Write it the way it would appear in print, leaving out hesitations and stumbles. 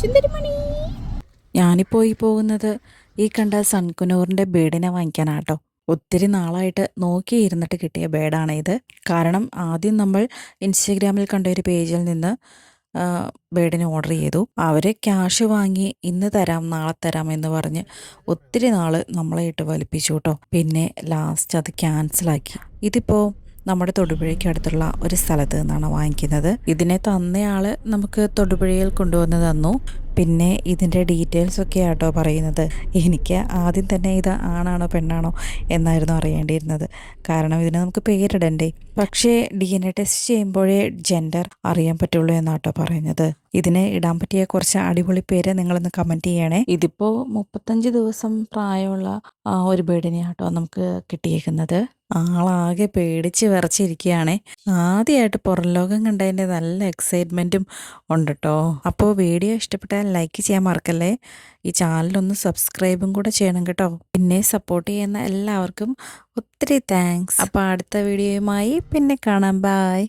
സുന്ദരിമണി. ഞാനിപ്പോൾ പോകുന്നത് ഈ കണ്ട സൺകുനൂറിൻ്റെ ബേഡിനെ വാങ്ങിക്കാനാട്ടോ. ഒത്തിരി നാളായിട്ട് നോക്കിയിരുന്നിട്ട് കിട്ടിയ ബേഡാണ് ഇത്. കാരണം ആദ്യം നമ്മൾ ഇൻസ്റ്റഗ്രാമിൽ കണ്ട ഒരു പേജിൽ നിന്ന് ബേഡിന് ഓർഡർ ചെയ്തു. അവർ ക്യാഷ് വാങ്ങി ഇന്ന് തരാം നാളെ തരാം എന്ന് പറഞ്ഞ് ഒത്തിരി നാൾ നമ്മളെ ഇട്ട് വലിപ്പിച്ചു കേട്ടോ. പിന്നെ ലാസ്റ്റ് അത് ക്യാൻസലാക്കി. ഇതിപ്പോൾ നമ്മുടെ തൊടുപുഴയ്ക്ക് അടുത്തുള്ള ഒരു സ്ഥലത്ത് നിന്നാണ് വാങ്ങിക്കുന്നത്. ഇതിനെ തന്നയാൾ നമുക്ക് തൊടുപുഴയിൽ കൊണ്ടുവന്ന് തന്നു. പിന്നെ ഇതിൻ്റെ ഡീറ്റെയിൽസ് ഒക്കെ ആട്ടോ പറയുന്നത്. എനിക്ക് ആദ്യം തന്നെ ഇത് ആണാണോ പെണ്ണാണോ എന്നായിരുന്നു അറിയേണ്ടിയിരുന്നത്. കാരണം ഇതിന് നമുക്ക് പേരിടണ്ടേ. പക്ഷേ DNA ടെസ്റ്റ് ചെയ്യുമ്പോഴേ ജെൻഡർ അറിയാൻ പറ്റുള്ളൂ എന്നാട്ടോ പറയുന്നത്. ഇതിന് ഇടാൻ പറ്റിയ കുറച്ച് അടിപൊളി പേര് നിങ്ങളൊന്ന് കമൻറ്റ് ചെയ്യണേ. ഇതിപ്പോൾ 35 ദിവസം പ്രായമുള്ള ഒരു ബേഡിനെയാട്ടോ നമുക്ക് കിട്ടിയേക്കുന്നത്. ആളാകെ പേടിച്ച് വിറച്ചിരിക്കുകയാണേ. ആദ്യമായിട്ട് പുറം ലോകം കണ്ടതിൻ്റെ നല്ല എക്സൈറ്റ്മെൻറ്റും ഉണ്ട് കേട്ടോ. അപ്പോൾ വീഡിയോ ഇഷ്ടപ്പെട്ടാൽ ലൈക്ക് ചെയ്യാൻ മറക്കല്ലേ. ഈ ചാനലൊന്ന് സബ്സ്ക്രൈബും കൂടെ ചെയ്യണം കേട്ടോ. പിന്നെ സപ്പോർട്ട് ചെയ്യുന്ന എല്ലാവർക്കും ഒത്തിരി താങ്ക്സ്. അപ്പോൾ അടുത്ത വീഡിയോയുമായി പിന്നെ കാണാം. ബൈ.